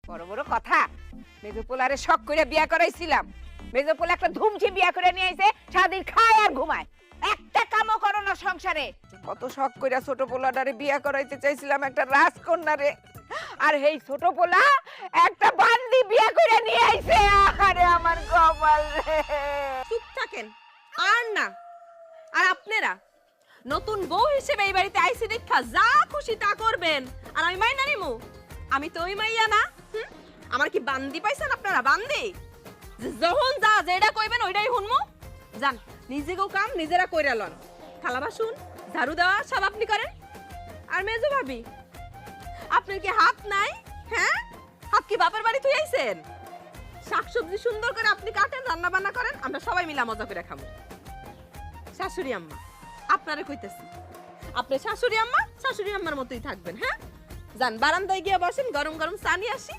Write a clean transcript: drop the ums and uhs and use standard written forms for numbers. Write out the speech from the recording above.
বড় বড় কথা। মেজোপোলারে শখ করে বিয়া করাইছিলাম, মেজোপোলা একটা ধুমছি বিয়া করে নিয়ে আইছে, সারাদিন খায় আর ঘুমায়, একটা কামও করো না সংসারে। কত শখ করে ছোট পোলাটারে বিয়া করাইতে চাইছিলাম, একটা রাজকন্যারে, আর এই ছোট পোলা একটা বান্দি বিয়া করে নিয়ে আইছে। আরে আমার কপাল রে। চুপ থাকেন আর না। আর আপনারা নতুন বউ হিসেবে এই বাড়িতে আইসি দেখা যা খুশি তা করবেন, আর আমি মাইনা নিমু? আমি তো ওই মাইয়া না। আমার কি বান্দি পাইছেন আপনারা? বান্দি যে যখন যা যেটা কইবেন ওইটাই শুনমু। যান, নিজেকেও কাম নিজেরা কইরা লন। থালা বাসন ঝাড়ু দেওয়া সব আপনি করেন। আর মেজো ভাবি, আপনার কি হাত নাই? হ্যাঁ, হাত কি বাপের বাড়ি থুই আইছেন? শাকসবজি সুন্দর করে আপনি কাটেন, রান্না বান্না করেন, আমরা সবাই মিলে মজা করে খাবো। শাশুড়ি আম্মা, আপনারে কইতেছি, আপনি শাশুড়ি আম্মা শাশুড়ি আম্মার মতোই থাকবেন। হ্যাঁ, যান বারান্দায় গিয়ে বসেন, গরম গরম চা নিয়ে আসি,